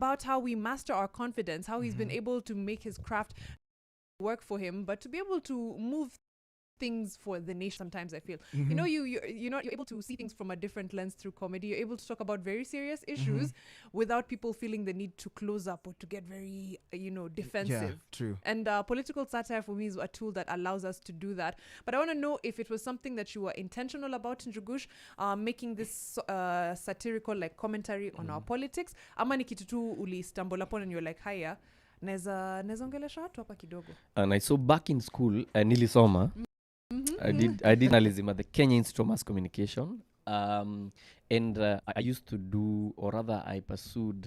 about how we master our confidence, how he's been able to make his craft work for him, but to be able to move things for the nation. Sometimes I feel you know you're able to see things from a different lens through comedy. You're able to talk about very serious issues without people feeling the need to close up or to get very defensive. Yeah, true. And political satire for me is a tool that allows us to do that. But I want to know if it was something that you were intentional about in Njugush, making this satirical like commentary on our politics, ama ni kitu tu uli stumble upon and you're like haya neza ongelesha watu hapa kidogo. And I saw back in school nilisoma I did journalism at the Kenya Institute of Mass Communication, and I used to do, or rather I pursued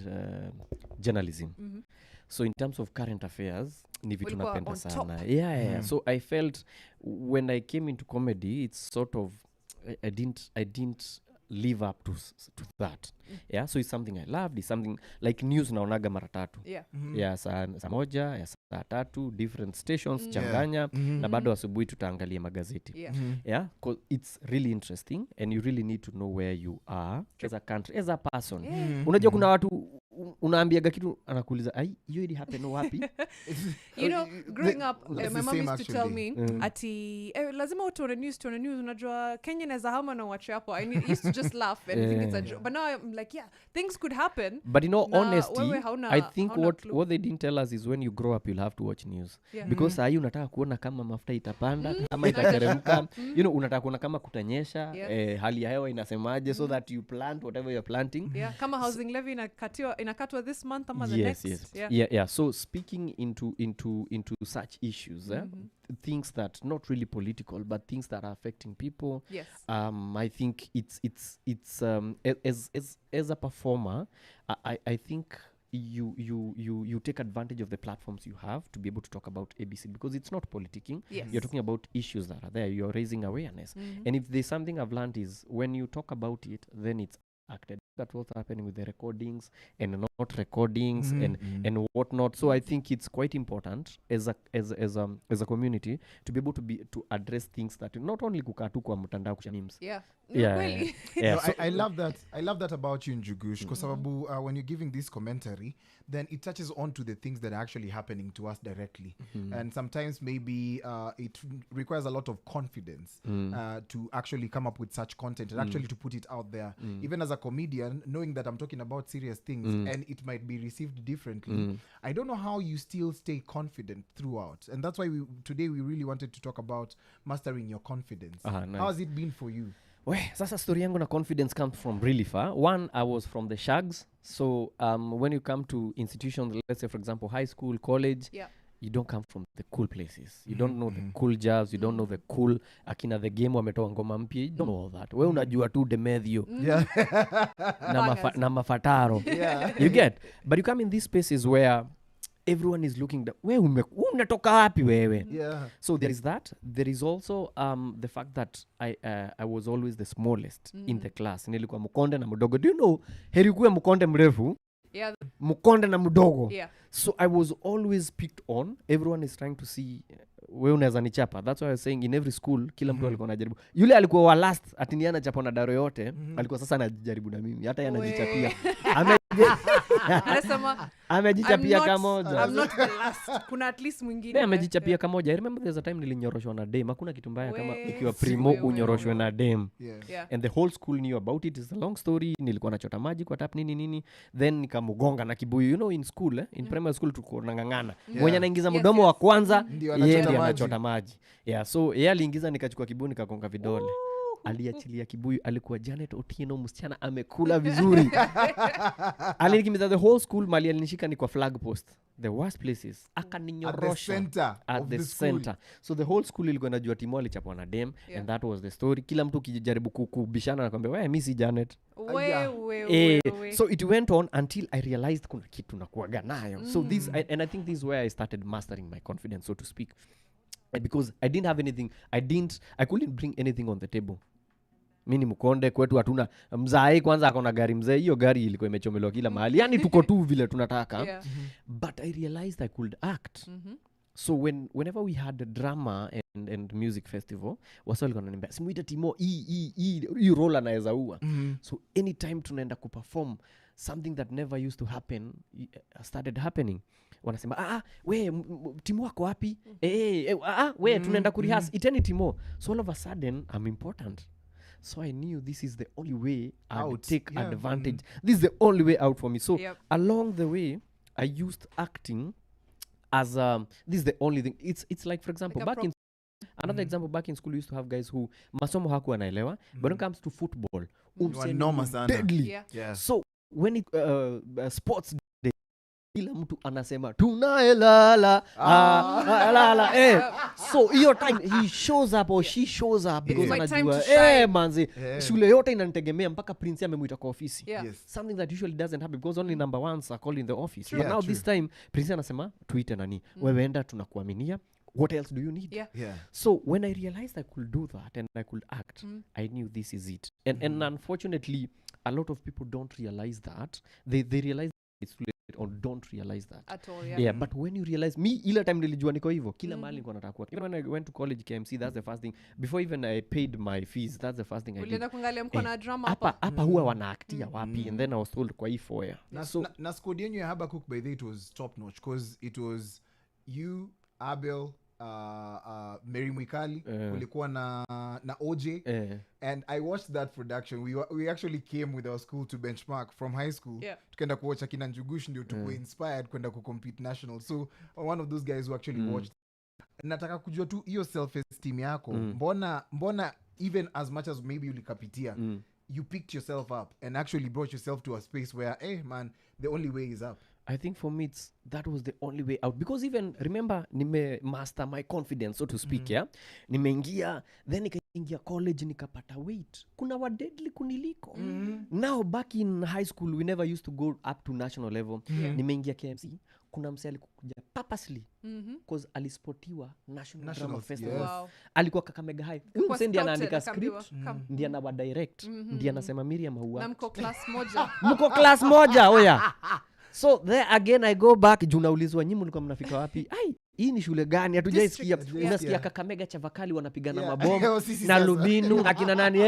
journalism. So in terms of current affairs, ni vitu napenda sana. Yeah. So I felt when I came into comedy, it's sort of I didn't live up to that. Yeah, so it's something I loved. It's something like news naonaga mara tatu. Yeah, saa moja, ya saa tatu, different stations, changanya, na bado asubuhi tutaangalia magazeti. Yeah, because it's really interesting and you really need to know where you are as a country, as a person. Unajua kuna watu unaambiaga kitu anakuuliza ai hiyo ili happen wapi? Growing up my mom used to tell me ati lazima utoe news unajua Kenya inaweza hama na watch hapo. I used to just laugh and think it's a joke. But now I'm like things could happen. But honesty, I think what they didn't tell us is when you grow up you'll have to watch news. Because sahi unataka kuona kama mafuta itapanda kama itateremka. Unataka kuona kama kutanyesha, hali ya hewa inasemaje so that you plant whatever you're planting. Kama housing levy inakatwa this month ama the next. Yeah. So speaking into such issues, things that not really political but things that are affecting people. I think it's as a performer, I think you take advantage of the platforms you have to be able to talk about ABC because it's not politicking. You're talking about issues that are there. You're raising awareness. And if there's something I've learned is when you talk about it, then it's acted. That's what's happening with the recordings and not recordings and whatnot. So I think it's quite important as a community to be able to address things that not only kukaa tu kwa mtandao kwa memes. I love that about you in Njugush because when you're giving this commentary, then it touches on to the things that are actually happening to us directly. And sometimes maybe it requires a lot of confidence to actually come up with such content and actually to put it out there. Even as a comedian, knowing that I'm talking about serious things and it might be received differently. I don't know how you still stay confident throughout. And that's why today we really wanted to talk about mastering your confidence. Nice. How has it been for you? Sasa story yangu na confidence comes from really far. One, I was from the shags. So when you come to institutions, let's say for example high school, college, you don't come from the cool places. You don't know the cool jazz. You don't know the cool akina the game wametoa ngoma mpya. You don't know all that. We unajua tu Demethio na mafataro. You get? But you come in these spaces where everyone is looking unatoka wapi wewe? So there is that. There is also the fact that I was always the smallest in the class. Nilikuwa mkonde na mdogo. Do you know heri kuwe mkonde mrefu? Mkonde na mdogo. So I was always picked on. Everyone is trying to see wewe unaweza nichapa. That's why I was saying in every school kila mtu alikuwa anajaribu. Yule alikuwa wa last ati ana chapa na daro yote, alikuwa sasa anajaribu na mimi. Hata yeye anajichapia. Amejichapia kamoja. I'm not the last. Kuna at least mwingine. Amejichapia kamoja. I remember there's a time nilinyoroshwa na dem. Hakuna kitu mbaya kama ukiwa primo unyoroshwe na dem. And the whole school knew about it. It's a long story. Nilikuwa nachota maji kwa tap nini. Then nikamugonga na kibuyu. In school, in primary school tulikuwa tunangangana. Mwenye anaingiza mdomo wa kwanza, yeye anachota maji. So yeye aliingiza nikachukua kibuyu nikagonga vidole. Aliachilia kibuyu, alikuwa Janet Otieno, msichana amekula vizuri. Alinikimbiza the whole school, mali alinishika ni kwa flag post, the worst places. Akaninyorosha at the center. So the whole school ilikuwa inajua Timo alichapwa na dem, and that was the story. Kila mtu kijaribu kubishana na kwambia wewe mimi si Janet. So it went on until I realized kuna kitu nakuaga nayo. So this and I think this is where I started mastering my confidence, so to speak. Because I didn't have anything, I couldn't bring anything on the table. Mimi mkonde kwetu hatuna mzai kwanza akona gari mzee, hiyo gari ilikuwa imechomelewa kila mahali. Yani tuko tu vile tunataka. But I realized I could act. So whenever we had a drama and music festival, wasa walikuwa wananiambia simuita Timo hii role anaweza ua. So anytime tunaenda kuperform something that never used to happen started happening. Wanasema we timu wako wapi? We tunaenda kurihas iteni timo. So all of a sudden I'm important. So I knew this is the only way I would take advantage. This is the only way out for me. So along the way, I used acting as this is the only thing. It's like, for example, like another example, back in school, we used to have guys who masomo hakuwa naelewa, but when it comes to football, deadly. So when it sports day, kila mtu anasema tunaelala so hiyo time he shows up or she shows up because anajua manzi shule yote inanitegemea mpaka prince amemuita kwa ofisi. Something that usually doesn't happen because only number ones are called in the office. But now this time prince anasema tuite nani, wewe enda tunakuaminia, what else do you need? So when I realized I could do that and I could act, I knew this is it. And unfortunately a lot of people don't realize that. They realize it's too late or don't realize that at all. But when you realize, me ila time nilijua niko hivyo kila mahali nilikuwa nataka kuwa. Even when I went to college KMC, that's the first thing, before even I paid my fees, that's the first thing I did. Ulienda kuangalia mko na drama hapa huwa wanaactia wapi, and then I was told kwa hii foyer. Na squad yenu ya Habakkuk, by the way, it was top notch because it was you, Abel, Mary Mwikali, kulikuwa na OJ, and I watched that production. We actually came with our school to benchmark from high school. Tukaenda kuwatch akina Njugush ndio tuko inspired kwenda kucompete national. So one of those guys who actually watched. Nataka kujua tu hiyo self esteem yako. Mbona even as much as maybe ulikapitia, you picked yourself up and actually brought yourself to a space where, hey man, the only way is up. I think for me that was the only way out, because even remember nime master my confidence, so to speak. Nimeingia, then nikaingia college nikapata weight, kuna wa deadly kuniliko. Now back in high school we never used to go up to national level. Nimeingia KMC, kuna mse alikuja purposely because alispotiwa national drama festival. Alikuwa Kakamega High. Mse ndiye anaandika script, ndiye anawa direct, ndiye anasema Mariam huwa na mko class moja oya. So there again I go back, juu naulizwa nyinyi mlikuwa mnafika wapi? Hii ni shule gani? Hatujaisikia. Unasikia Kakamega Chavakali wanapigana mabomu na Lubinu akina nani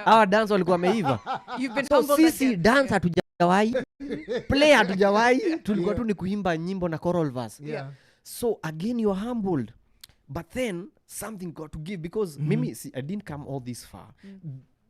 hawa dance walikuwa wameiva. So sisi dance hatujawahi, play hatujawahi, tulikuwa tu ni kuimba nyimbo na choral verse. So again you are humbled, but then something got to give, because mimi I didn't come all this far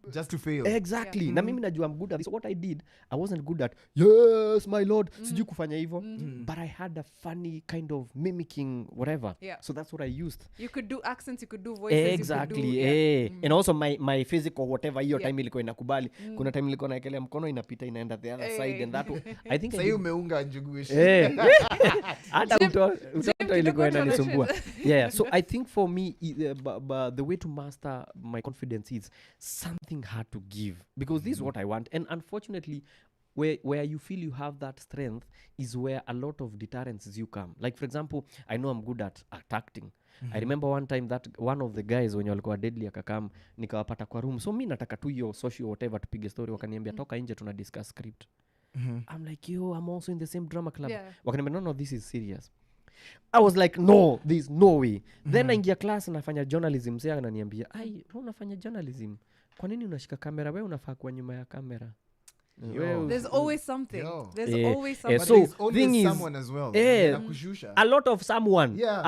just to fail. Exactly. Na mimi najua I'm good at this. So what I did, I wasn't good at yes my lord, sijui kufanya hivyo, but I had a funny kind of mimicking whatever. So that's what I used. You could do accents, you could do voices. Exactly. And also my physical whatever hiyo time ilikuwa inakubali. Kuna time ilikuwa naekelea mkono inapita inaenda the other side, and that I think sasa umeunga Njugush. Hata mto ilikuwa inanisumbua. So I think for me the way to master my confidence is something hard to give, because this is what I want. And unfortunately where you feel you have that strength is where a lot of deterrents you come. Like for example, I know I'm good at acting. I remember one time that one of the guys wenye walikuwa deadly akakam, nikawapata kwa room, so mi nataka tu hiyo social whatever tupige story, wakaniambia toka nje tuna discuss script. I'm like, I'm also in the same drama club. Wakaniambia no this is serious. I was like, no, there's no way. Then naingia class nafanya journalism, mzee ananiambia unafanya journalism, kwa nini unashika kamera? Wewe unafaa kuwa nyuma ya kamera. There's always something. There's always something. So thing is someone as well. A lot of someone.